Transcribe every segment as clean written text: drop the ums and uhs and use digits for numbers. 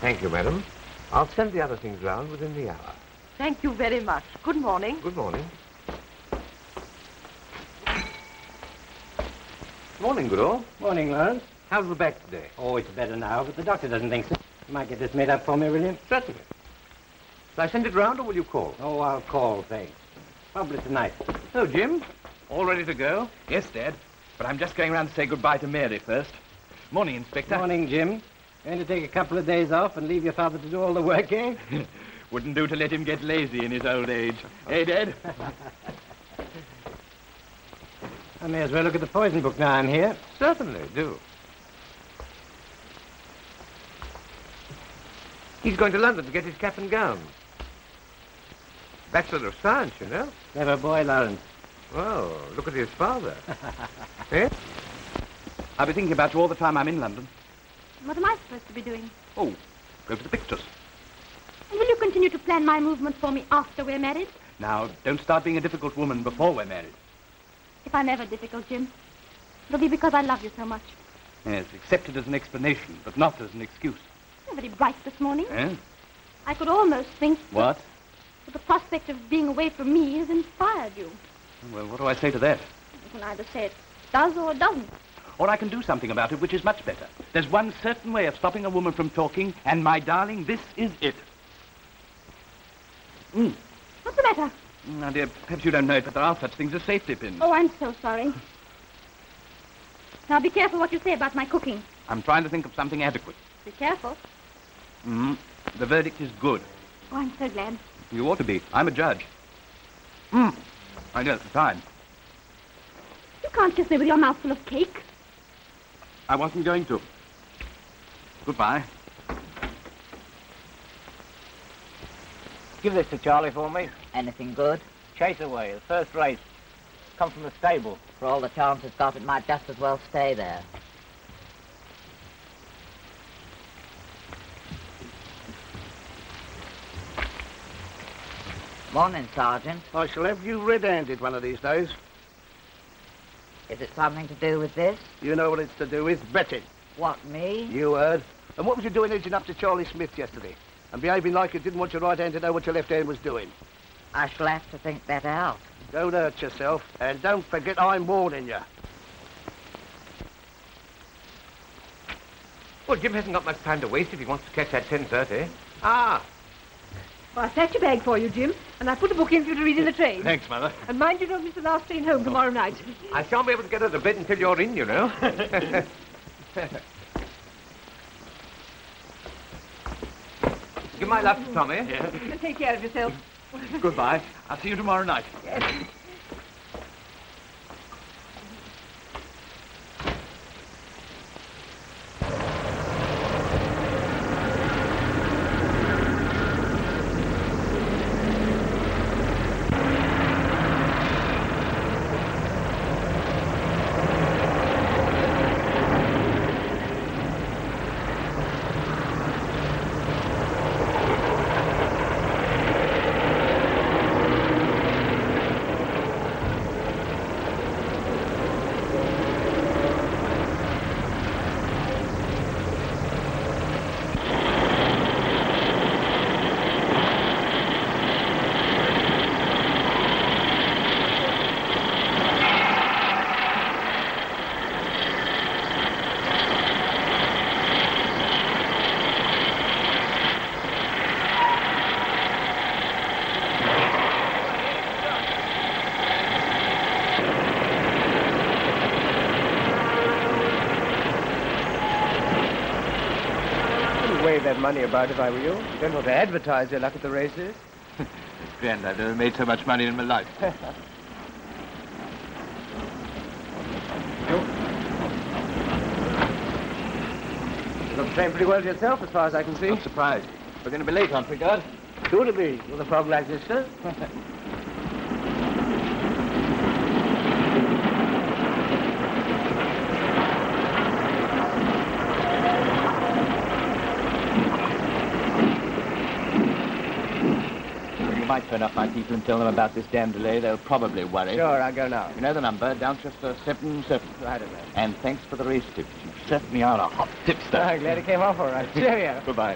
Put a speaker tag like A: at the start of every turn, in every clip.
A: Thank you, madam. I'll send the other things round within the hour.
B: Thank you very much. Good morning.
A: Good morning. Morning, Goodall.
C: Morning, Lawrence.
A: How's the back today?
C: Oh, it's better now, but the doctor doesn't think so. You might get this made up for me, will you?
A: Certainly. Shall I send it round, or will you call?
C: Oh, I'll call, thanks. Probably tonight.
A: Oh, Jim?
D: All ready to go? Yes, Dad. But I'm just going round to say goodbye to Mary first. Morning, Inspector.
C: Morning, Jim. Going to take a couple of days off and leave your father to do all the work, eh?
D: Wouldn't do to let him get lazy in his old age. Eh, Dad?
C: I may as well look at the poison book now I'm here.
A: Certainly, do. He's going to London to get his cap and gown. Bachelor of Science, you know.
C: Clever boy, Lawrence.
A: Well, look at his father. Eh?
D: I'll be thinking about you all the time I'm in London.
E: What am I supposed to be doing?
D: Oh, go to the pictures.
E: And will you continue to plan my movements for me after we're married?
D: Now, don't start being a difficult woman before we're married.
E: If I'm ever difficult, Jim, it'll be because I love you so much.
D: Yes, accept it as an explanation, but not as an excuse.
E: You're very bright this morning.
D: Eh?
E: I could almost think
D: What?
E: that the prospect of being away from me has inspired you.
D: Well, what do I say to that?
E: You can either say it does or it doesn't.
D: Or I can do something about it, which is much better. There's one certain way of stopping a woman from talking, and, my darling, this is it.
E: What's the matter?
D: Now, dear, perhaps you don't know it, but there are such things as safety pins.
E: Oh, I'm so sorry. Now, be careful what you say about my cooking.
D: I'm trying to think of something adequate.
E: Be careful.
D: The verdict is good.
E: Oh, I'm so glad.
D: You ought to be. I'm a judge. I know at the time.
E: You can't kiss me with your mouth full of cake.
D: I wasn't going to. Goodbye.
F: Give this to Charlie for me.
G: Anything good?
F: Chase away, the first race. Come from the stable.
G: For all the chance it's got, it might just as well stay there. Morning, Sergeant.
F: I shall have you red-handed one of these days.
G: Is it something to do with this?
F: You know what it's to do with? Betting.
G: What, me?
F: You heard. And what was you doing edging up to Charlie Smith yesterday? And behaving like you didn't want your right hand to know what your left hand was doing?
G: I shall have to think that out.
F: Don't hurt yourself. And don't forget I'm warning you.
A: Well, Jim hasn't got much time to waste if he wants to catch that 10:30.
B: Well, I packed your bag for you, Jim, and I put a book in for you to read in the train.
D: Thanks, Mother.
B: And mind you don't miss the last train home tomorrow night.
A: I shan't be able to get out of bed until you're in, you know. Give my love to Tommy.
D: Yeah.
B: And take care of yourself.
D: Goodbye. I'll see you tomorrow night.
B: Yes.
C: That money about if I were you. You don't want to advertise your luck at the races.
D: It's grand. I've never made so much money in my life.
C: You got the train pretty well to yourself, as far as I can see.
D: Not surprised. We're going to be late, aren't we, God?
C: Sure to be, with a fog like this, sir.
D: I might phone up my people and tell them about this damn delay. They'll probably worry.
C: Sure, I'll go now.
D: You know the number, Downchester 77.
C: I don't know.
D: And thanks for the race tips. You certainly are a hot tipster.
C: I'm glad it came off all right. Cheerio.
D: Goodbye.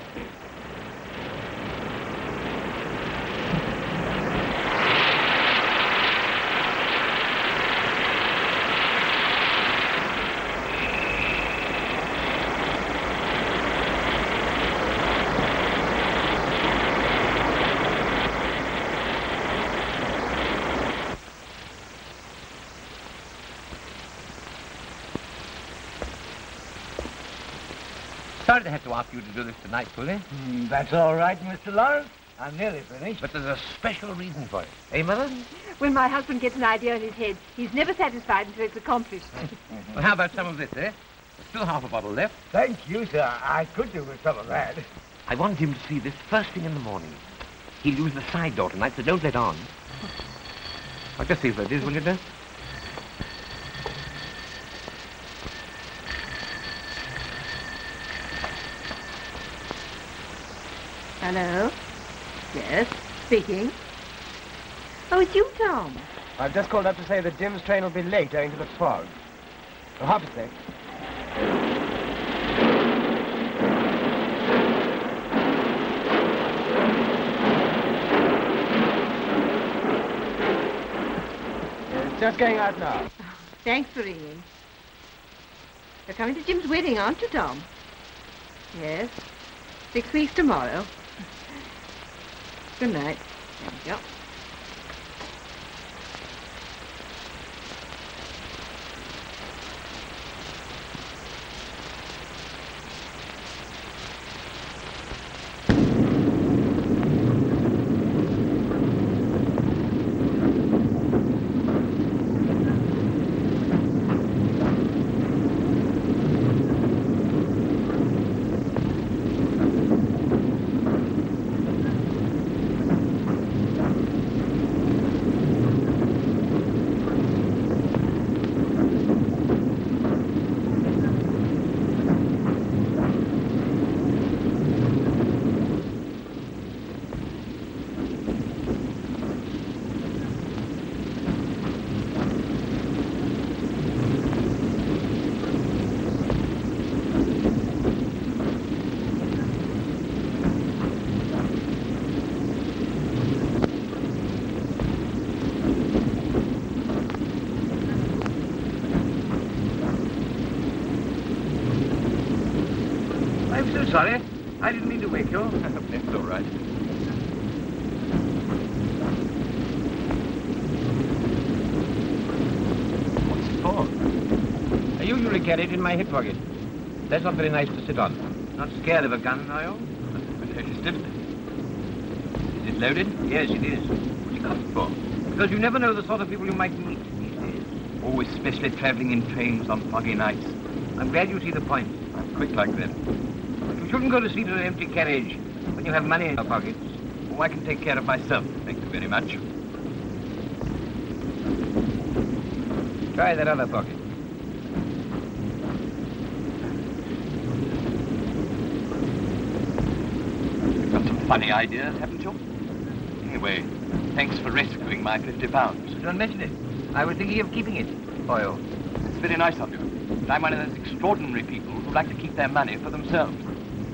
A: sorry to have to ask you to do this tonight, Pulley.
H: That's all right, Mr. Lawrence. I'm nearly finished.
A: But there's a special reason for it. Eh, Mother?
B: When my husband gets an idea in his head, he's never satisfied until it's accomplished.
A: Well, how about some of this, eh? There's still half a bottle left.
H: Thank you, sir. I could do with some of that.
A: I want him to see this first thing in the morning. He'll use the side door tonight, so don't let on. I'll just see if it is, will you, dear?
B: Hello? Yes, speaking. Oh, it's you, Tom.
C: I've just called up to say that Jim's train will be late owing to the fog. Well, half a sec. It's just going out now.
B: Oh, thanks for ringing. You're coming to Jim's wedding, aren't you, Tom? Yes. 6 weeks tomorrow. Good night. Thank you.
A: I'm so sorry. I didn't mean to wake you. That's all right. What's it for? I usually carry it in my hip pocket. That's not very nice to sit on. Not scared of a gun, are you? I noticed it. Is it loaded? Yes, it is. What do you got it for? Because you never know the sort of people you might meet these days. Oh, especially travelling in trains on foggy nights. I'm glad you see the point. I'm quick like that. You shouldn't go to sleep in an empty carriage when you have money in your pockets. Oh, I can take care of myself. Thank you very much. Try that other pocket.
D: You've got some funny ideas, haven't you? Anyway, thanks for rescuing my £50.
A: Don't mention it. I was thinking of keeping it for you.
D: It's very nice of you. But I'm one of those extraordinary people who like to keep their money for themselves.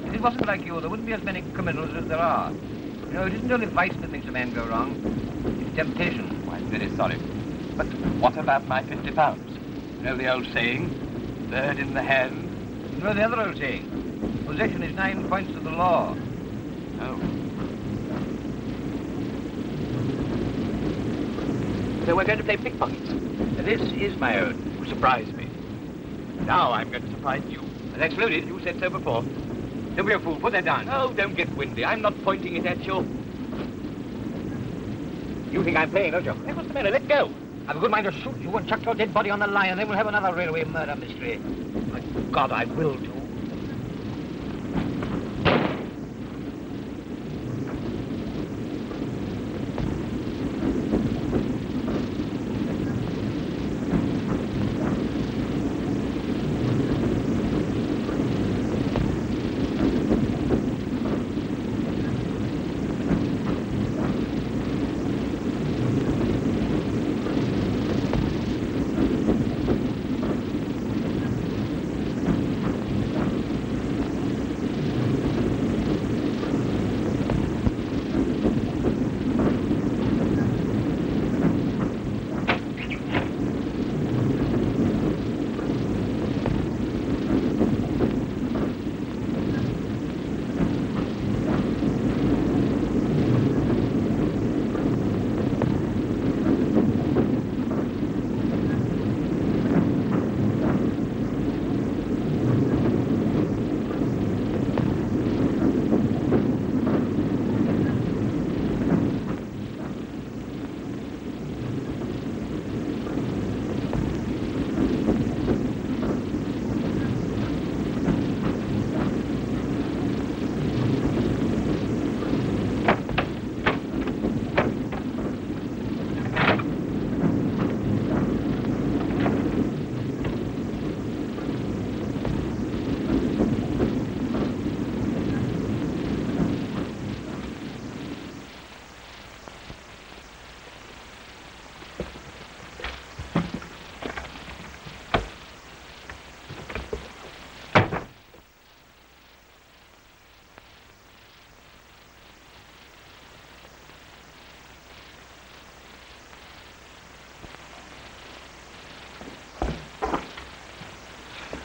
A: If it wasn't like you, there wouldn't be as many criminals as there are. You know, it isn't only vice that makes a man go wrong. It's temptation.
D: Oh, I'm very sorry. But what about my £50? You know the old saying, bird in the hand?
A: You know the other old saying, possession is 9 points of the law.
D: Oh. So we're going to play pickpockets.
A: This is my own. You surprised me.
D: Now I'm going to surprise you.
A: That's loaded. You said so before. Don't be a fool. Put that down.
D: Oh, don't get windy. I'm not pointing it at you.
A: You think I'm playing, don't you? Hey, what's the matter? Let go. I've a good mind to shoot you and chuck your dead body on the line, and then we'll have another railway murder mystery. My God, I will too.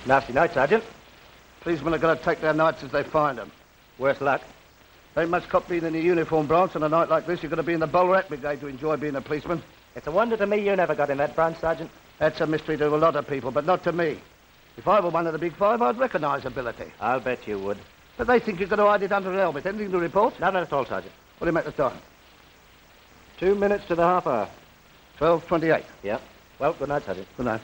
C: Nasty night, Sergeant.
F: Policemen are going to take their nights as they find them.
C: Worse luck.
F: Ain't much cop being in the uniform branch on a night like this. You're going to be in the Bowler Brigade to enjoy being a policeman.
C: It's a wonder to me you never got in that branch, Sergeant.
F: That's a mystery to a lot of people, but not to me. If I were one of the big five, I'd recognise ability.
C: I'll bet you would.
F: But they think you're going to hide it under an helmet. Anything to report?
C: None at all, Sergeant.
F: What do you make the time?
C: 2 minutes to the half hour.
F: 12:28.
C: Yep. Well, good night, Sergeant.
F: Good night.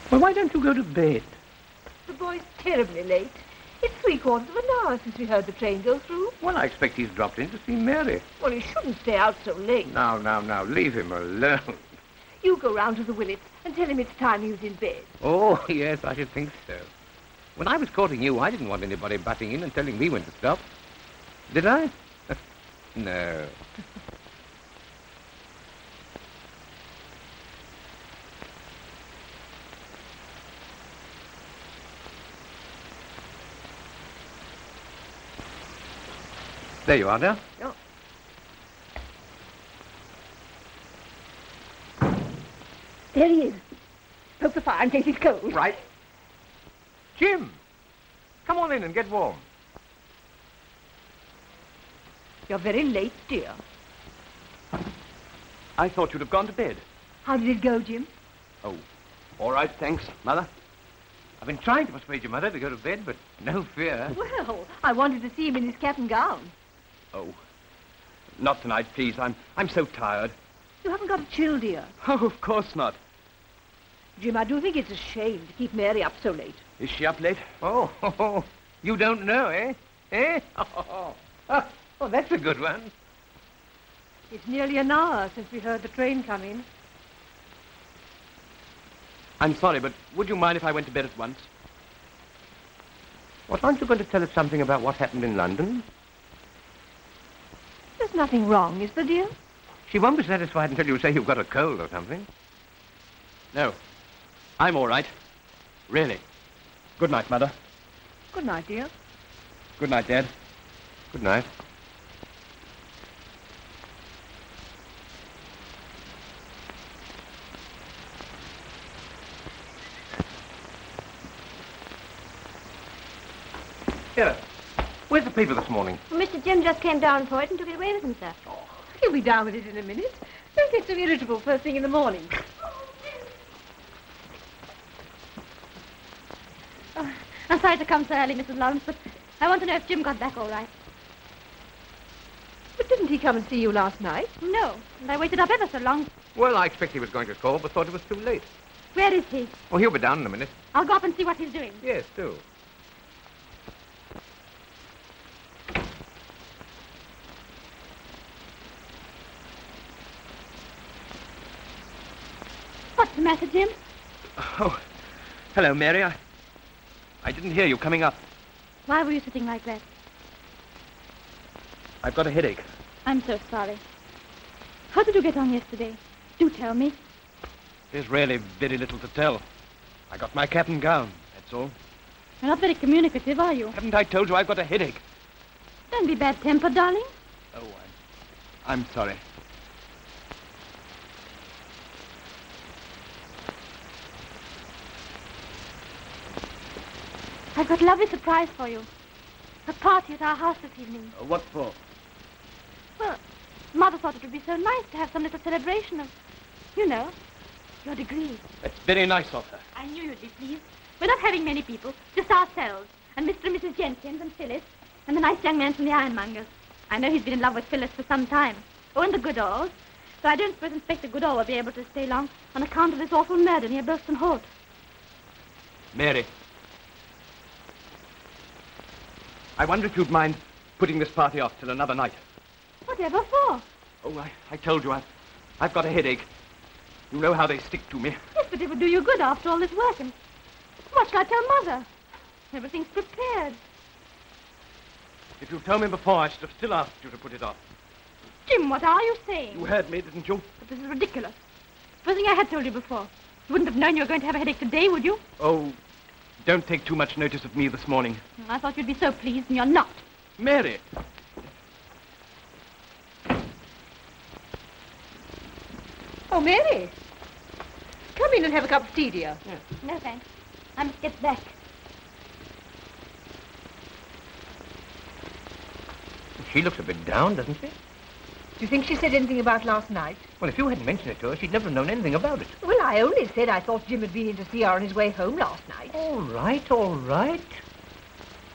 A: Well, why don't you go to bed?
B: The boy's terribly late. It's 3/4 of an hour since we heard the train go through.
A: Well, I expect he's dropped in to see Mary.
B: Well, he shouldn't stay out so late.
A: Now, leave him alone.
B: You go round to the Willets and tell him it's time he was in bed.
A: Oh, yes, I should think so. When I was courting you, I didn't want anybody butting in and telling me when to stop. Did I? No. There you are, now.
B: Oh. There he is. Poke the fire in case he's cold.
A: Right. Jim, come on in and get warm.
B: You're very late, dear.
D: I thought you'd have gone to bed.
B: How did it go, Jim?
D: Oh, all right, thanks, Mother.
A: I've been trying to persuade your mother to go to bed, but no fear.
B: Well, I wanted to see him in his cap and gown.
D: Oh, not tonight, please. I'm so tired.
B: You haven't got a chill, dear.
D: Oh, of course not.
B: Jim, I do think it's a shame to keep Mary up so late.
D: Is she up late?
A: Oh, you don't know, eh? Eh? Oh, that's a good one.
B: It's nearly an hour since we heard the train come in.
D: I'm sorry, but would you mind if I went to bed at once?
A: What, aren't you going to tell us something about what happened in London?
B: There's nothing wrong, is there, dear?
A: She won't be satisfied until you say you've got a cold or something.
D: No, I'm all right. Really. Good night, Mother.
B: Good night, dear.
D: Good night, Dad.
A: Good night. Here. Where's the paper this morning?
E: Well, Mr. Jim just came down for it and took it away with him, sir.
B: He'll be down with it in a minute. Don't get so irritable first thing in the morning.
E: Oh, I'm sorry to come so early, Mrs. Lawrence, but I want to know if Jim got back all right.
B: But didn't he come and see you last night?
E: No, and I waited up ever so long.
A: Well, I expect he was going to call, but thought it was too late.
E: Where is he?
A: Oh, he'll be down in a minute.
E: I'll go up and see what he's doing.
A: Yes, do.
E: What's the matter, Jim?
D: Oh, hello, Mary. I didn't hear you coming up.
E: Why were you sitting like that?
D: I've got a headache.
E: I'm so sorry. How did you get on yesterday? Do tell me.
D: There's really very little to tell. I got my cap and gown, that's all.
E: You're not very communicative, are you?
D: Haven't I told you I've got a headache?
E: Don't be bad-tempered, darling.
D: Oh, I'm sorry.
E: I've got a lovely surprise for you. A party at our house this evening.
D: What for?
E: Well, Mother thought it would be so nice to have some little celebration of, you know, your degree.
D: That's very nice of her.
E: I knew you'd be pleased. We're not having many people, just ourselves, and Mr. and Mrs. Jenkins and Phyllis, and the nice young man from the ironmonger's. I know he's been in love with Phyllis for some time. Oh, and the Goodalls. So I don't suppose Inspector Goodall will be able to stay long on account of this awful murder near Burston Holt.
D: Mary. I wonder if you'd mind putting this party off till another night.
E: Whatever for?
D: Oh, I told you, I've got a headache. You know how they stick to me.
E: Yes, but it would do you good after all this work. And what shall I tell Mother? Everything's prepared.
D: If you'd told me before, I should have still asked you to put it off.
E: Jim, what are you saying?
D: You heard me, didn't you?
E: But this is ridiculous. Supposing I had told you before. You wouldn't have known you were going to have a headache today, would you?
D: Oh, don't take too much notice of me this morning.
E: I thought you'd be so pleased, and you're not.
D: Mary!
B: Oh, Mary. Come in and have a cup of tea, dear.
E: No, thanks. I must get back.
A: She looks a bit down, doesn't she?
B: Do you think she said anything about last night?
A: Well, if you hadn't mentioned it to her, she'd never have known anything about it.
B: Well, I only said I thought Jim had been in to see her on his way home last night.
A: All right, all right.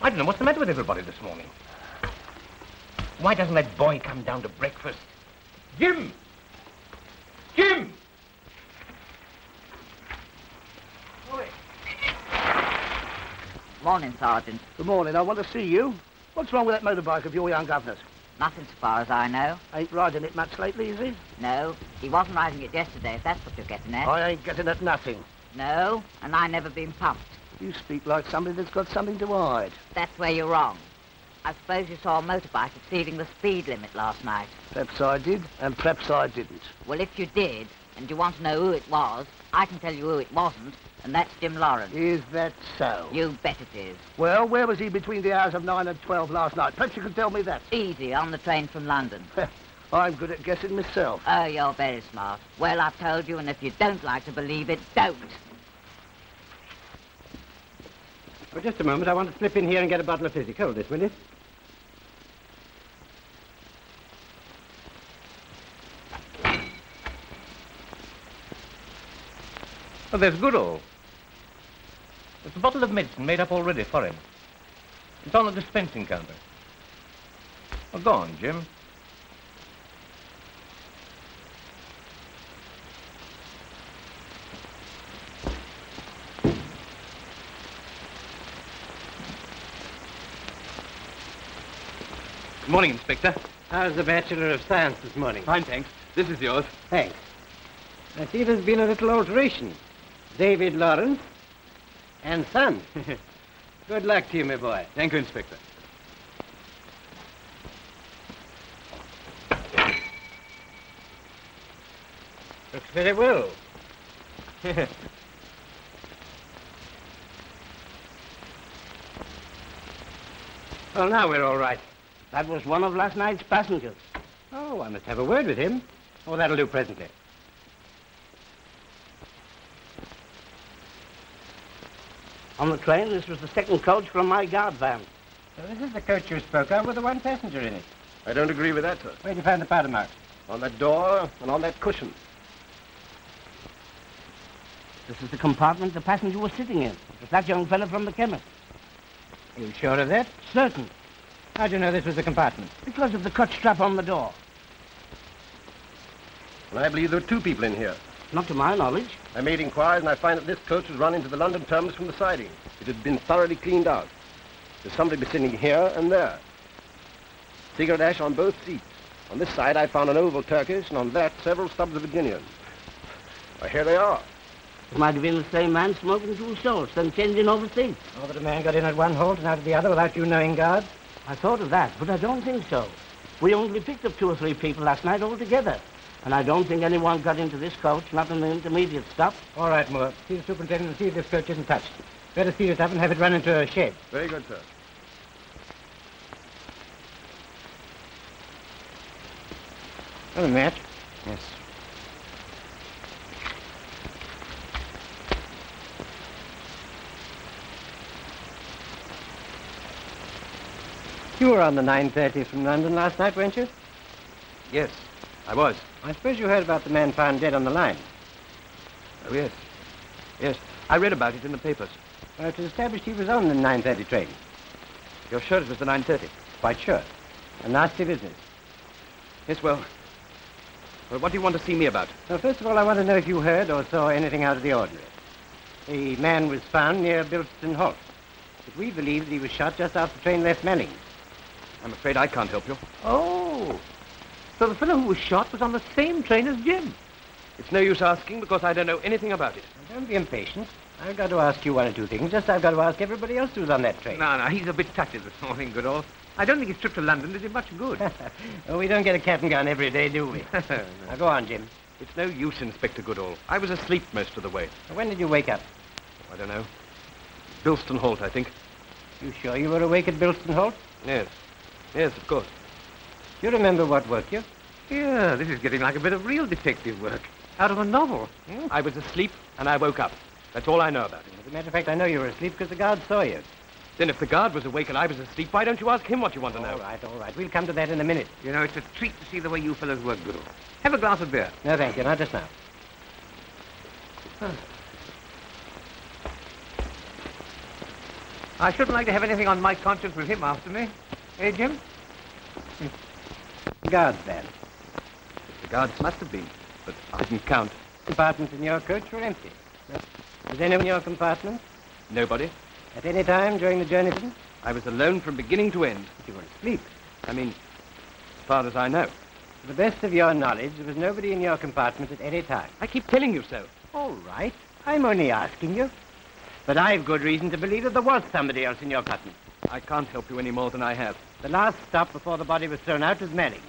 A: I don't know what's the matter with everybody this morning. Why doesn't that boy come down to breakfast? Jim! Jim!
G: Morning, Sergeant.
F: Good morning. I want to see you. What's wrong with that motorbike of your young governor's?
G: Nothing so far as I know.
F: Ain't riding it much lately, is he?
G: No, he wasn't riding it yesterday, if that's what you're getting at.
F: I ain't getting at nothing.
G: No, and I never been pumped.
F: You speak like somebody that's got something to hide.
G: That's where you're wrong. I suppose you saw a motorbike exceeding the speed limit last night.
F: Perhaps I did, and perhaps I didn't.
G: Well, if you did, and you want to know who it was, I can tell you who it wasn't, and that's Jim Lawrence.
F: Is that so?
G: You bet it is.
F: Well, where was he between the hours of 9 and 12 last night? Perhaps you can tell me that.
G: Easy, on the train from London.
F: I'm good at guessing myself.
G: Oh, you're very smart. Well, I've told you, and if you don't like to believe it, don't.
C: For just a moment, I want to slip in here and get a bottle of fizzy. Hold this, will you?
A: Oh, there's Goodall. There's a bottle of medicine made up already for him. It's on the dispensing counter. Oh, go on, Jim.
D: Good morning, Inspector.
C: How's the Bachelor of Science this morning?
D: Fine, thanks. This is yours.
C: Thanks. I see there's been a little alteration. David Lawrence and son. Good luck to you, my boy.
D: Thank you, Inspector.
C: Looks very well. Well, now we're all right.
F: That was one of last night's passengers.
C: Oh, I must have a word with him. Oh, that'll do presently.
F: On the train, this was the second coach from my guard van.
C: So this is the coach you spoke of with the one passenger in it.
I: I don't agree with that, sir.
C: Where'd you find the powder marks?
I: On that door and on that cushion.
F: This is the compartment the passenger was sitting in. It was that young fellow from the chemist.
C: Are you sure of that?
F: Certain.
C: How'd you know this was the compartment?
F: Because of the cut strap on the door.
I: And I believe there were two people in here.
F: Not to my knowledge.
I: I made inquiries and I find that this coach was run into the London terminus from the siding. It had been thoroughly cleaned out. There's somebody be sitting here and there. Cigarette ash on both seats. On this side I found an oval Turkish and on that several stubs of Virginian. Well, here they are.
F: It might have been the same man smoking two sorts, then changing over seats.
C: Oh, that a man got in at one halt and out of the other without you knowing, guard?
F: I thought of that, but I don't think so. We only picked up 2 or 3 people last night altogether. And I don't think anyone got into this coach, not in the intermediate stop.
C: All right, Moore. See the superintendent and see if this coach isn't touched. Better seal it up and have it run into a shed.
I: Very good, sir.
C: Oh, Matt.
A: Yes.
C: You were on the 9:30 from London last night, weren't you?
A: Yes, I was.
C: I suppose you heard about the man found dead on the line.
A: Oh, yes. Yes, I read about it in the papers.
C: It was established he was on the 9:30 train.
A: You're sure it was the 9:30?
C: Quite sure. A nasty business.
A: Yes, well, what do you want to see me about?
C: Well, first of all, I want to know if you heard or saw anything out of the ordinary. The man was found near Bilston Halt. But we believe that he was shot just after the train left Manning.
A: I'm afraid I can't help you.
H: Oh, so the fellow who was shot was on the same train as Jim.
I: It's no use asking because I don't know anything about it.
C: Well, don't be impatient. I've got to ask you one or two things, just as I've got to ask everybody else who's on that train.
A: No, he's a bit touchy this morning, Goodall. I don't think his trip to London did him much good.
C: Oh, we don't get a cat and gun every day, do we?
A: No.
C: Now, go on, Jim.
I: It's no use, Inspector Goodall. I was asleep most of the way.
C: When did you wake up?
I: I don't know. Bilston Holt, I think.
C: You sure you were awake at Bilston Holt?
I: Yes. Yes, of course.
C: You remember what woke you?
A: Yeah, this is getting like a bit of real detective work. Out of a novel.
I: I was asleep and I woke up. That's all I know about it.
C: As a matter of fact, I know you were asleep because the guard saw you.
I: Then if the guard was awake and I was asleep, why don't you ask him what you want to know?
C: All right. We'll come to that in a minute.
A: You know, it's a treat to see the way you fellows work, Goodall. Have a glass of beer.
C: No, thank you. Not just now.
A: I shouldn't like to have anything on my conscience with him after me. Eh, Jim?
C: The guard's bad.
I: The guards must have been, but I didn't count.
C: Compartments in your coach were empty. Was anyone in your compartment?
I: Nobody.
C: At any time during the journey?
I: I was alone from beginning to end.
C: But you were asleep.
I: I mean, as far as I know.
C: To the best of your knowledge, there was nobody in your compartment at any time.
I: I keep telling you so.
C: All right. I'm only asking you. But I've good reason to believe that there was somebody else in your compartment.
I: I can't help you any more than I have.
C: The last stop before the body was thrown out was Manning's.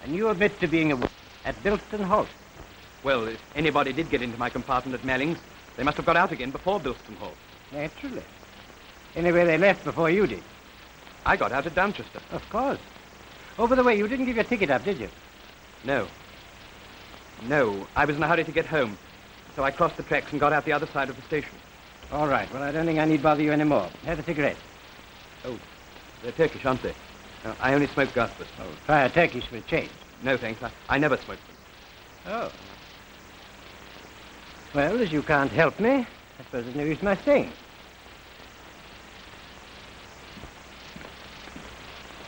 C: And you admit to being at Bilston Holt.
I: Well, if anybody did get into my compartment at Malling's, they must have got out again before Bilston Holt.
C: Naturally. Anyway, they left before you did.
I: I got out at Downchester.
C: Of course. Oh, by the way, you didn't give your ticket up, did you?
I: No. No, I was in a hurry to get home. So I crossed the tracks and got out the other side of the station.
C: All right. Well, I don't think I need bother you anymore. Have a cigarette.
I: Oh, they're Turkish, aren't they? No, I only smoke Gaspers.
C: Oh, try a Turkish for a change.
I: No, thanks. I never smoked them.
C: Oh. Well, as you can't help me, I suppose there's no use my staying.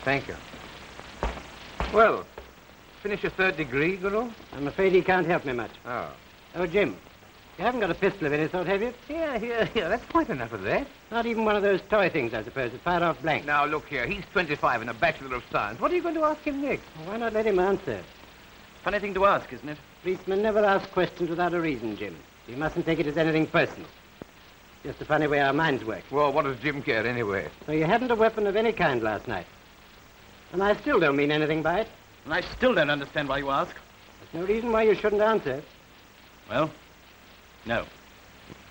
A: Thank you. Well, finish your third degree, Goodall?
C: I'm afraid he can't help me much.
A: Oh.
C: Oh, Jim, you haven't got a pistol of any sort, have you?
A: Here. That's quite enough of that.
C: Not even one of those toy things, I suppose, that fire off blank.
A: Now, look here. He's 25 and a Bachelor of Science. What are you going to ask him next?
C: Well, why not let him answer?
I: Funny thing to ask, isn't it?
C: Policemen never ask questions without a reason, Jim. You mustn't take it as anything personal. Just a funny way our minds work.
A: Well, what does Jim care anyway?
C: So you hadn't a weapon of any kind last night. And I still don't mean anything by it.
I: And I still don't understand why you ask.
C: There's no reason why you shouldn't answer.
I: Well, no.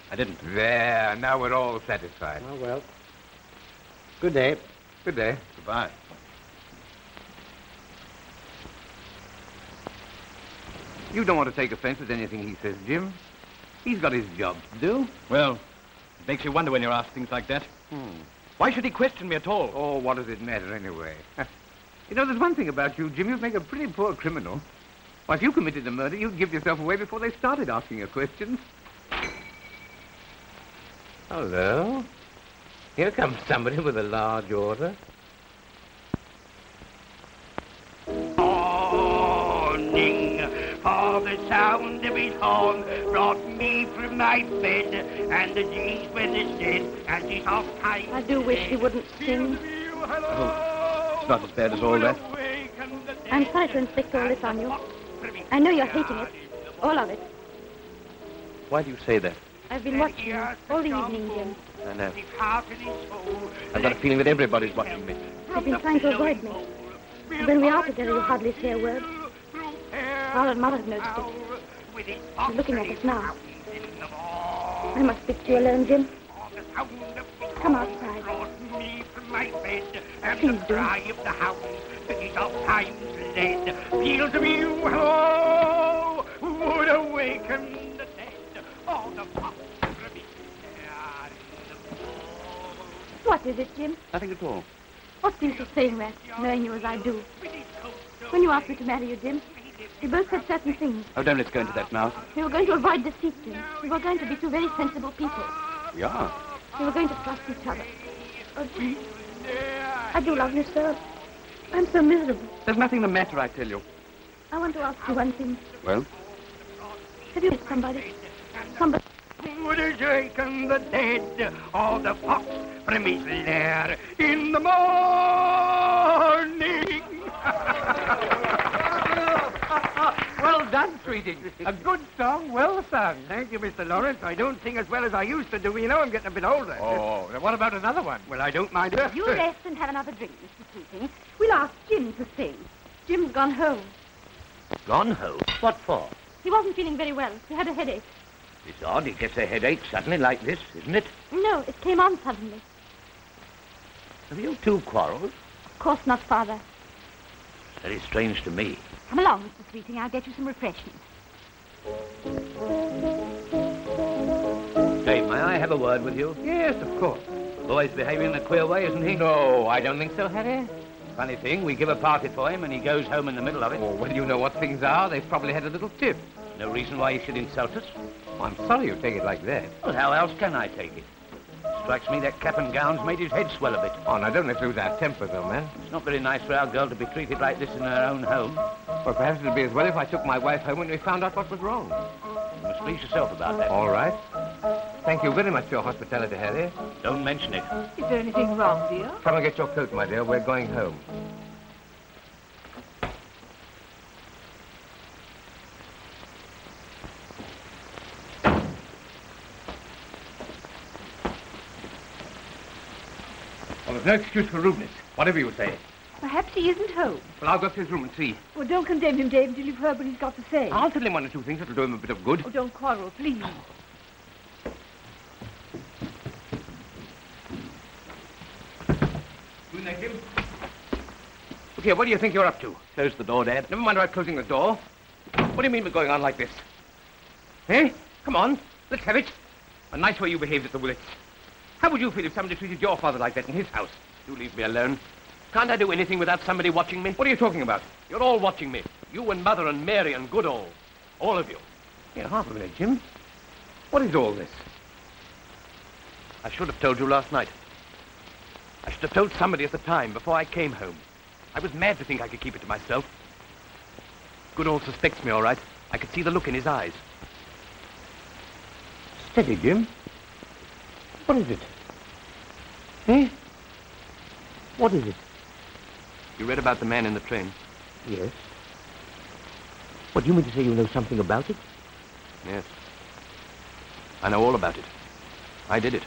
I: I didn't.
A: There, now we're all satisfied.
C: Oh, well. Good day.
A: Good day.
I: Goodbye.
A: You don't want to take offense with anything he says, Jim. He's got his job to do.
I: Well, it makes you wonder when you're asked things like that. Why should he question me at all?
A: Oh, what does it matter anyway? You know, there's one thing about you, Jim. You'd make a pretty poor criminal. Why, if you committed a murder, you'd give yourself away before they started asking you questions. Hello. Here comes somebody with a large order.
J: Morning, for the sound of his horn brought me from my bed, and the G's were the dead, and his off time.
E: I do wish he wouldn't sing.
I: Oh, it's not as bad as all that.
E: I'm sorry to inflict all this on you. I know you're hating it. All of it.
I: Why do you say that?
E: I've been watching you all the evening, Jim.
I: I know. I've got a feeling that everybody's watching me.
E: You've been trying to avoid me. When we are together, you hardly say a word. Father and Mother have noticed it. She's looking at us now. I must speak to you alone, Jim. Come outside. Please do.
J: Fields of you, hello, would awaken the dead. All the
E: What is it, Jim?
I: Nothing at all.
E: What's the use of saying that, knowing you as I do? When you asked me to marry you, Jim, we both said certain things.
I: Oh, don't let's go into that now.
E: We were going to avoid deceit, Jim. We were going to be two very sensible people.
I: We are.
E: We were going to trust each other. Oh, Jim, I do love you so. I'm so miserable.
I: There's nothing the matter, I tell you.
E: I want to ask you one thing.
I: Well?
E: Have you met somebody? Somebody...
J: Would have shaken the dead, all the fox from his lair in the morning.
C: Well
H: done, sweetie. A good song, well sung. Thank you, Mr. Lawrence. I don't sing as well as I used to do. You know, I'm getting a bit older.
A: Oh, then what about another one?
H: Well, I don't mind it.
E: You rest and have another drink, Mr. Sweeting. We'll ask Jim to sing. Jim's gone home.
F: Gone home? What for?
E: He wasn't feeling very well. He had a headache.
F: It's odd he gets a headache suddenly like this, isn't it?
E: No, it came on suddenly.
F: Have you two quarreled?
E: Of course not, Father.
F: Very strange to me.
E: Come along, Mr. Sweeting. I'll get you some refreshments.
F: Dave, may I have a word with you?
A: Yes, of course.
F: The boy's behaving in a queer way, isn't he?
A: No, I don't think so, Harry.
F: Funny thing, we give a party for him and he goes home in the middle of it.
A: Oh, well, you know what things are. They've probably had a little tip.
F: No reason why he should insult us.
A: Oh, I'm sorry you take it like that.
F: Well, how else can I take it? Strikes me that cap and gown's made his head swell a bit.
A: Oh, now, don't let's lose our temper, though, man.
F: It's not very nice for our girl to be treated like this in her own home.
A: Well, perhaps it'd be as well if I took my wife home when we found out what was wrong.
F: You must please yourself about that.
A: All right. Thank you very much for your hospitality, Harry.
F: Don't mention it.
B: Is there anything wrong, dear?
A: Come and get your coat, my dear. We're going home. Well, there's no excuse for rudeness, whatever you say.
B: Perhaps he isn't home.
A: Well, I'll go to his room and see.
B: Well, don't condemn him, Dave, until you've heard what he's got to say.
A: I'll tell him one or two things that'll do him a bit of good.
B: Oh, don't quarrel, please.
A: You like him? Look here, what do you think you're up to?
F: Close the door, Dad.
A: Never mind about closing the door. What do you mean we're going on like this? Eh? Come on, let's have it. A nice way you behaved at the Willets. How would you feel if somebody treated your father like that in his house?
F: You leave me alone. Can't I do anything without somebody watching me?
A: What are you talking about?
F: You're all watching me. You and Mother and Mary and Goodall. All of you.
A: Here, half a minute, Jim. What is all this?
F: I should have told you last night. I should have told somebody at the time, before I came home. I was mad to think I could keep it to myself. Goodall suspects me, all right. I could see the look in his eyes.
A: Steady, Jim. What is it? Eh? What is it?
F: You read about the man in the train?
A: Yes. What, do you mean to say you know something about it?
F: Yes. I know all about it. I did it.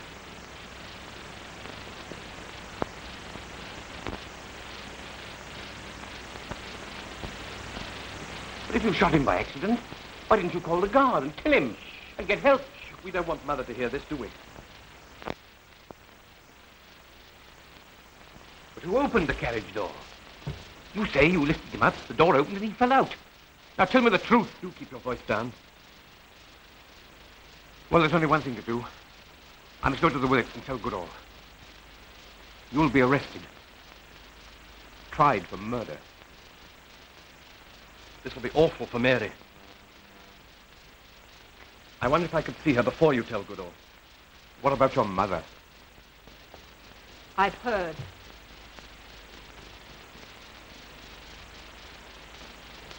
A: But if you shot him by accident, why didn't you call the guard and tell him and get help?
F: We don't want Mother to hear this, do we?
A: But who opened the carriage door? You say you lifted him up, the door opened and he fell out. Now tell me the truth.
F: Do keep your voice down.
A: Well, there's only one thing to do. I must go to the Willets and tell Goodall. You'll be arrested. Tried for murder.
F: This will be awful for Mary. I wonder if I could see her before you tell Goodall.
A: What about your mother?
B: I've heard.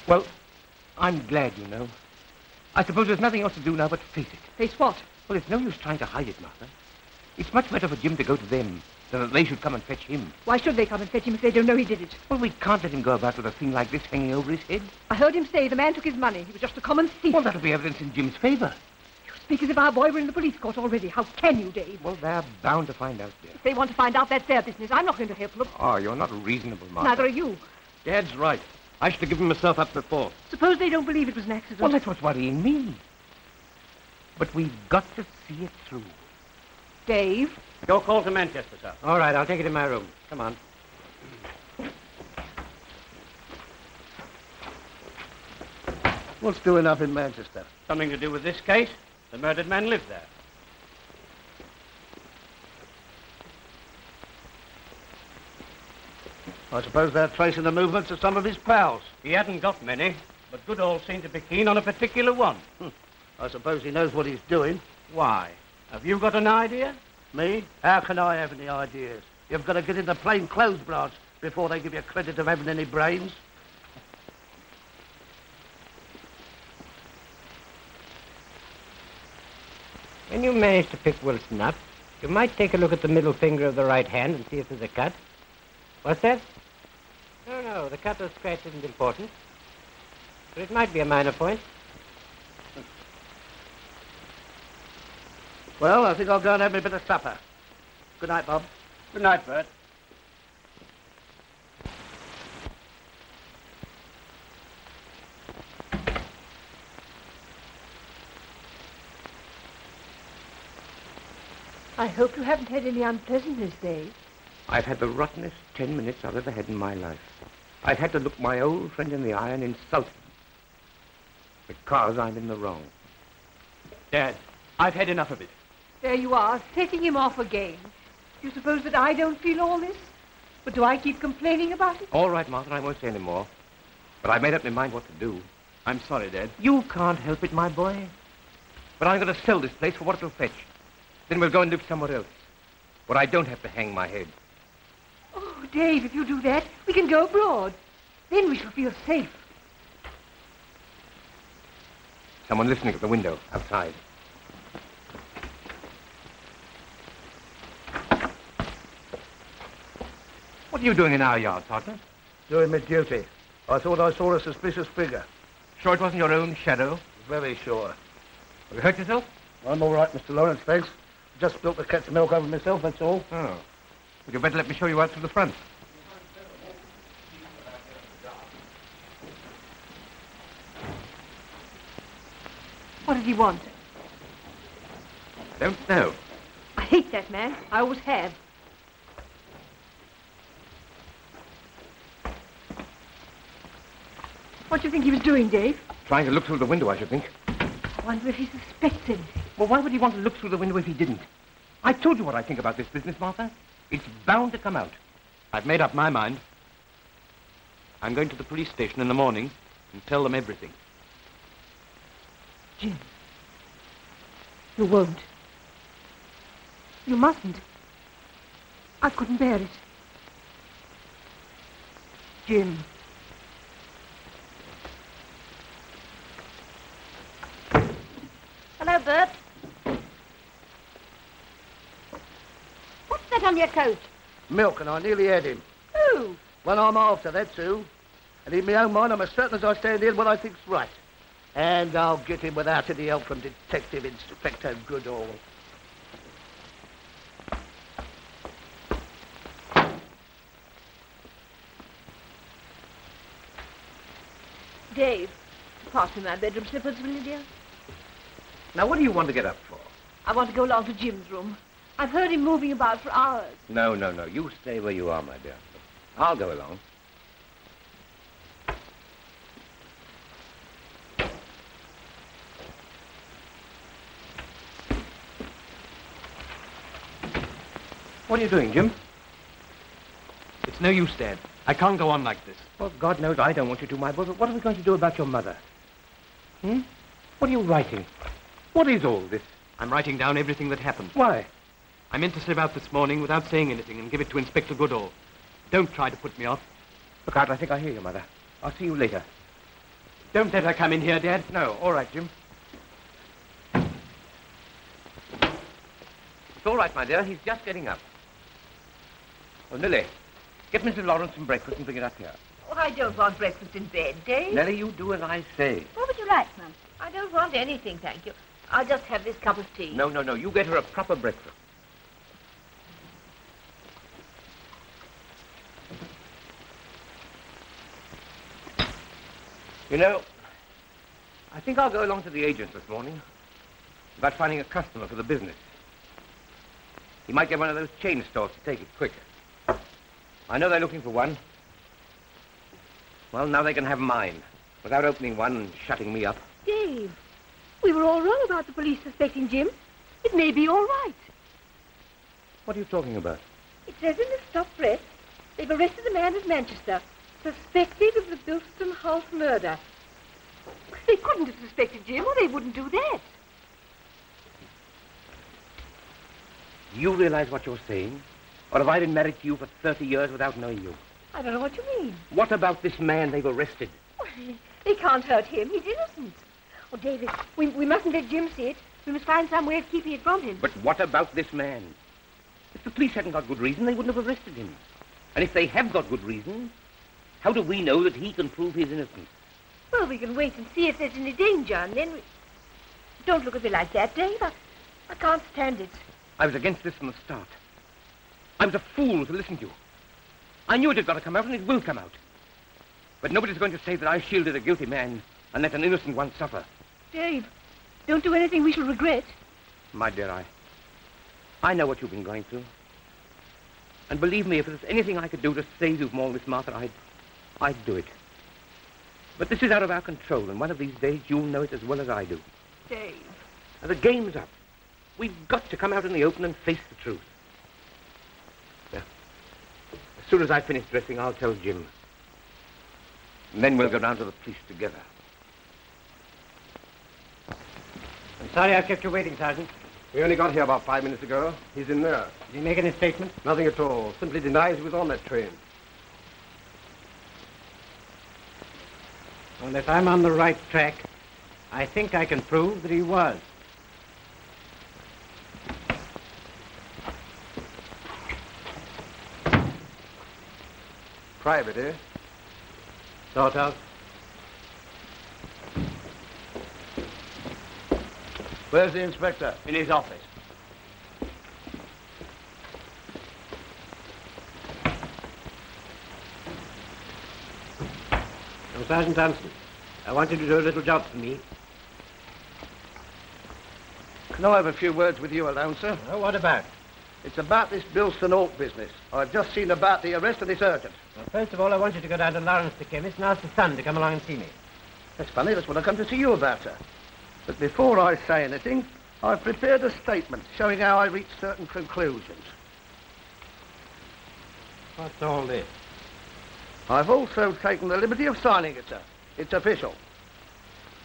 A: Well, I'm glad, you know. I suppose there's nothing else to do now but face it.
B: Face what?
A: Well, it's no use trying to hide it, Martha. It's much better for Jim to go to them than that they should come and fetch him.
B: Why should they come and fetch him if they don't know he did it?
A: Well, we can't let him go about with a thing like this hanging over his head.
B: I heard him say the man took his money. He was just a common thief.
A: Well, that'll be evidence in Jim's favor.
B: You speak as if our boy were in the police court already. How can you, Dave?
A: Well, they're bound to find out, dear.
B: If they want to find out, that's their business. I'm not going to help them.
A: Oh, you're not reasonable, Martha.
B: Neither are you.
F: Dad's right. I should have given myself up before.
B: Suppose they don't believe it was an accident.
A: Well, that's what's worrying me. But we've got to see it through.
B: Dave?
F: Your call to Manchester, sir.
C: All right, I'll take it in my room. Come on.
H: What's doing up in Manchester?
F: Something to do with this case? The murdered man lived there.
H: I suppose they're tracing the movements of some of his pals.
F: He hadn't got many, but Goodall seemed to be keen on a particular one.
H: I suppose he knows what he's doing.
F: Why? Have you got an idea?
H: Me? How can I have any ideas? You've got to get in the plain clothes branch before they give you credit of having any brains.
C: When you manage to pick Wilson up, you might take a look at the middle finger of the right hand and see if there's a cut. What's that? No, the cut or scratch isn't important. But it might be a minor point.
H: Well, I think I'll go and have me a bit of supper. Good night, Bob.
C: Good night, Bert.
B: I hope you haven't had any unpleasantness, Dave.
K: I've had the rottenest 10 minutes I've ever had in my life. I've had to look my old friend in the eye and insult him. Because I'm in the wrong.
F: Dad, I've had enough of it.
B: There you are, setting him off again. Do you suppose that I don't feel all this? But do I keep complaining about it?
K: All right, Martha, I won't say any more. But I've made up my mind what to do.
F: I'm sorry, Dad.
K: You can't help it, my boy. But I'm going to sell this place for what it'll fetch. Then we'll go and live somewhere else, where I don't have to hang my head.
B: Oh, Dave, if you do that, we can go abroad. Then we shall feel safe.
K: Someone listening at the window outside. What are you doing in our yard, Sergeant?
H: Doing my duty. I thought I saw a suspicious figure.
K: Sure it wasn't your own shadow?
H: Very sure.
K: Have you hurt yourself?
H: I'm all right, Mr. Lawrence, thanks. Just spilt the cat's milk over myself, that's all.
K: Oh. Well, you'd better let me show you out through the front.
B: What did he want?
K: Don't know.
B: I hate that man. I always have. What do you think he was doing, Dave?
K: Trying to look through the window, I should think.
B: I wonder if he suspects anything.
K: Well, why would he want to look through the window if he didn't? I told you what I think about this business, Martha. It's bound to come out.
F: I've made up my mind. I'm going to the police station in the morning and tell them everything.
B: Jim. You won't. You mustn't. I couldn't bear it. Jim.
E: Hello, Bert. What's that on your coat?
H: Milk, and I nearly had him.
E: Who?
H: Well, I'm after that, too. And in my own mind, I'm as certain as I stand here what I think's right. And I'll get him without any help from Detective Inspector Goodall.
B: Dave, pass me my bedroom slippers, will you, dear?
K: Now, what do you want to get up for?
B: I want to go along to Jim's room. I've heard him moving about for hours.
K: No. You stay where you are, my dear. I'll go along. What are you doing, Jim?
F: It's no use, Dad. I can't go on like this.
K: Well, God knows I don't want you to, my boy, but what are we going to do about your mother? What are you writing? What is all this?
F: I'm writing down everything that happened.
K: Why?
F: I meant to slip out this morning without saying anything and give it to Inspector Goodall. Don't try to put me off.
K: Look out, I think I hear you, Mother. I'll see you later.
F: Don't let her come in here, Dad.
K: No, all right, Jim. It's all right, my dear. He's just getting up. Oh, Nellie, get Mrs. Lawrence some breakfast and bring it up here.
B: Oh, I don't want breakfast in bed, Dave.
K: Nellie, you do as I say.
E: What would you like, Mum?
B: I don't want anything, thank you. I'll just have this cup of tea.
K: No. You get her a proper breakfast. You know, I think I'll go along to the agent this morning about finding a customer for the business. He might get one of those chain stores to take it quick. I know they're looking for one. Well, now they can have mine without opening one and shutting me up.
B: Dave, we were all wrong about the police suspecting Jim. It may be all right.
K: What are you talking about?
B: It says in the stop press, they've arrested a man at Manchester, suspected of the Bilston House murder. They couldn't have suspected Jim, or they wouldn't do that.
K: You realize what you're saying? Or have I been married to you for 30 years without knowing you?
B: I don't know what you mean.
K: What about this man they've arrested?
B: Well, they can't hurt him. He's innocent. Oh, David, we mustn't let Jim see it. We must find some way of keeping it from him.
K: But what about this man? If the police hadn't got good reason, they wouldn't have arrested him. And if they have got good reason, how do we know that he can prove his innocence?
B: Well, we can wait and see if there's any danger, and then we... Don't look at me like that, Dave. I can't stand it.
K: I was against this from the start. I was a fool to listen to you. I knew it had got to come out, and it will come out. But nobody's going to say that I shielded a guilty man and let an innocent one suffer.
B: Dave, don't do anything we shall regret.
K: My dear, I know what you've been going through. And believe me, if there's anything I could do to save you from all this, Martha, I'd do it. But this is out of our control, and one of these days you'll know it as well as I do.
B: Dave.
K: And the game's up. We've got to come out in the open and face the truth. Now, as soon as I finish dressing, I'll tell Jim. And then we'll go down to the police together.
C: I'm sorry I've kept you waiting, Sergeant.
I: We only got here about 5 minutes ago. He's in there.
C: Did he make any statement?
I: Nothing at all. Simply denies he was on that train.
C: Well, if I'm on the right track, I think I can prove that he was.
I: Private, eh?
C: Sort of.
H: Where's the inspector?
D: In his office.
C: Now, Sergeant Thompson, I want you to do a little job for me.
H: Can I have a few words with you alone, sir?
C: Oh, what about?
H: It's about this Bilston Hawk business. I've just seen about the arrest of this urgent.
C: Well, first of all, I want you to go down to Lawrence the chemist and ask the son to come along and see me.
H: That's funny. That's what I come to see you about, sir. But before I say anything, I've prepared a statement showing how I reached certain conclusions.
C: What's all this?
H: I've also taken the liberty of signing it, sir. It's official.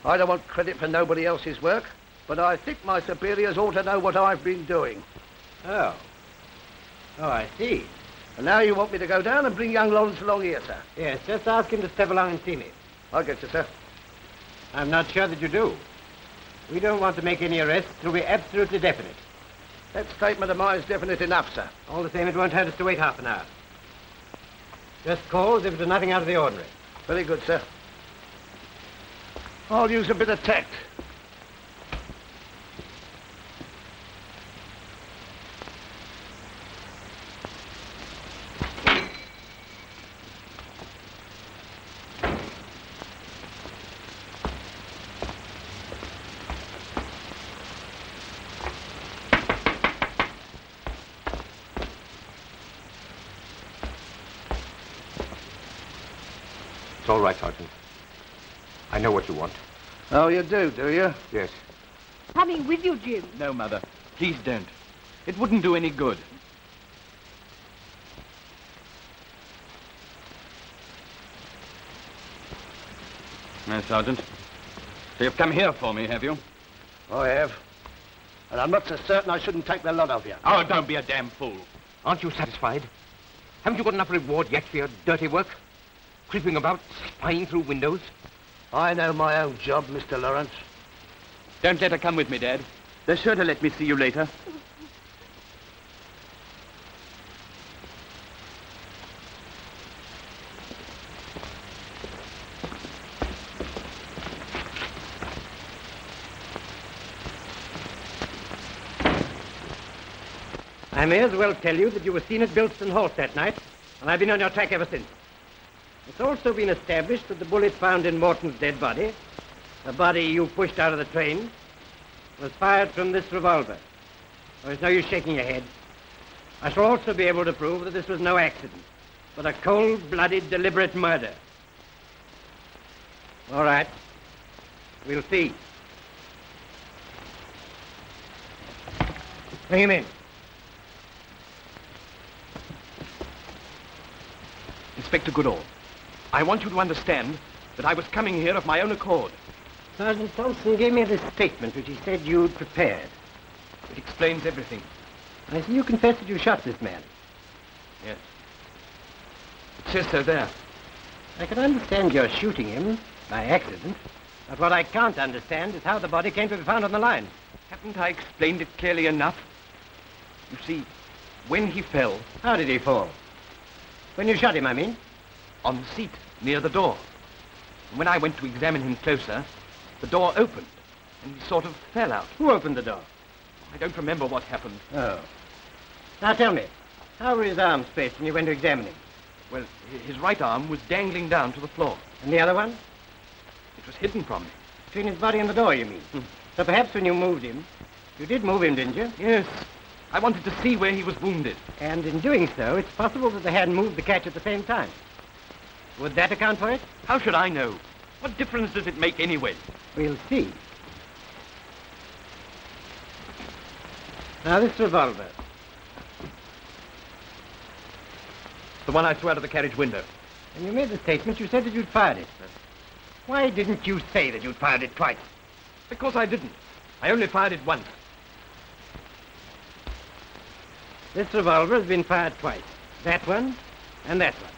H: I don't want credit for nobody else's work, but I think my superiors ought to know what I've been doing.
C: Oh. Oh, I see.
H: And now you want me to go down and bring young Lawrence along here, sir?
C: Yes, just ask him to step along and see me.
H: I'll get you, sir.
C: I'm not sure that you do. We don't want to make any arrests till we're absolutely definite.
H: That statement of mine is definite enough, sir.
C: All the same, it won't hurt us to wait half an hour. Just call as if it was nothing out of the ordinary.
H: Very good, sir. I'll use a bit of tact.
K: It's all right, Sergeant. I know what you want.
H: Oh, you do you?
K: Yes.
B: Coming with you, Jim.
D: No, Mother. Please don't. It wouldn't do any good. No, Sergeant. So you've come here for me, have you?
H: I have. And I'm not so certain I shouldn't take the lot of you.
D: Oh, don't be a damn fool.
K: Aren't you satisfied? Haven't you got enough reward yet for your dirty work? Creeping about, spying through windows?
H: I know my own job, Mr. Lawrence.
D: Don't let her come with me, Dad. They're sure to let me see you later.
C: I may as well tell you that you were seen at Bilston Halt that night, and I've been on your track ever since. It's also been established that the bullet found in Morton's dead body, the body you pushed out of the train, was fired from this revolver. There's no use shaking your head. I shall also be able to prove that this was no accident, but a cold-blooded, deliberate murder. All right. We'll see. Bring him in.
D: Inspector Goodall, I want you to understand that I was coming here of my own accord.
C: Sergeant Thompson gave me this statement which he said you'd prepared.
D: It explains everything.
C: I see you confess that you shot this man.
D: Yes. It says so there.
C: I can understand your shooting him by accident, but what I can't understand is how the body came to be found on the line.
D: Haven't I explained it clearly enough? You see, when he fell...
C: How did he fall? When you shot him, I mean?
D: On the seat, near the door.
F: And when I went to examine him closer, the door opened, and he sort of fell out.
C: Who opened the door?
F: I don't remember what happened.
C: Oh. Now tell me, how were his arms placed when you went to examine him?
F: Well, his right arm was dangling down to the floor.
C: And the other one?
F: It was hidden from me.
C: Between his body and the door, you mean? So perhaps when you moved him, you did move him, didn't you?
F: Yes. I wanted to see where he was wounded.
C: And in doing so, it's possible that the hand moved the catch at the same time. Would that account for it?
F: How should I know? What difference does it make anyway?
C: We'll see. Now, this revolver.
F: The one I threw out of the carriage window.
C: When you made the statement, you said that you'd fired it. Why didn't you say that you'd fired it twice?
F: Because I didn't. I only fired it once.
C: This revolver has been fired twice. That one and that one.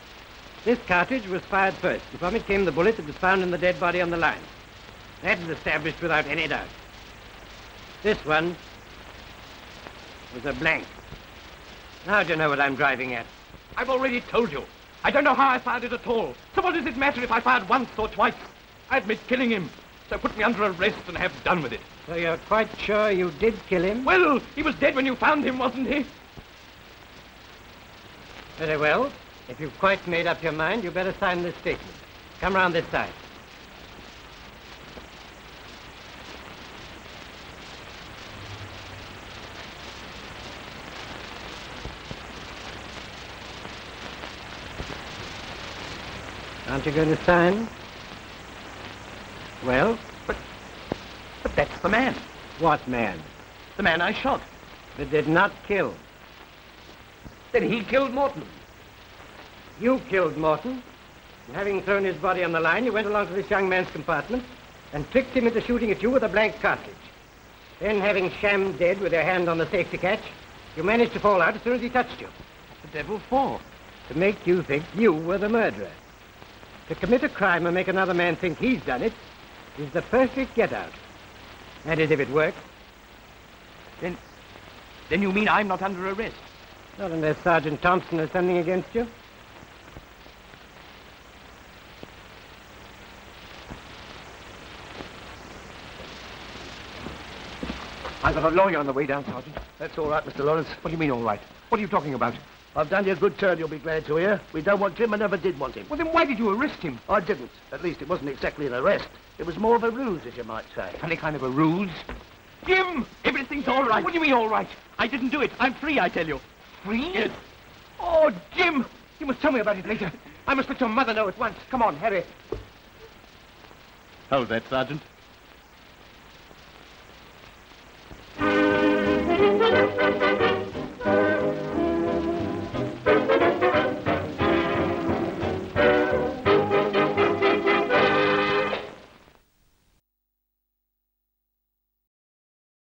C: This cartridge was fired first, and from it came the bullet that was found in the dead body on the line. That is established without any doubt. This one was a blank. Now do you know what I'm driving at?
F: I've already told you. I don't know how I fired it at all. So what does it matter if I fired once or twice? I admit killing him. So put me under arrest and have done with it.
C: So you're quite sure you did kill him?
F: Well, he was dead when you found him, wasn't he?
C: Very well. If you've quite made up your mind, you better sign this statement. Come round this side. Aren't you going to sign? Well?
F: But that's the man.
C: What man?
F: The man I shot.
C: But did not kill.
F: Then he killed Morton.
C: You killed Morton. And having thrown his body on the line, you went along to this young man's compartment and tricked him into shooting at you with a blank cartridge. Then, having shammed dead with your hand on the safety catch, you managed to fall out as soon as he touched you.
F: What the devil for?
C: To make you think you were the murderer. To commit a crime and make another man think he's done it is the perfect get-out. That is, if it works.
F: Then you mean I'm not under arrest?
C: Not unless Sergeant Thompson has something against you.
K: I've got a lawyer on the way down, Sergeant.
H: That's all right, Mr. Lawrence.
K: What do you mean, all right? What are you talking about?
H: I've done you a good turn, you'll be glad to hear. We don't want Jim and never did want him.
K: Well, then why did you arrest him?
H: I didn't. At least it wasn't exactly an arrest. It was more of a ruse, as you might say.
K: Funny kind of a ruse.
F: Jim! Everything's all right. What do you mean, all right? I didn't do it. I'm free, I tell you.
K: Free?
F: Yes.
K: Oh, Jim! You must tell me about it later. I must let your mother know at once. Come on, hurry.
L: Hold that, Sergeant.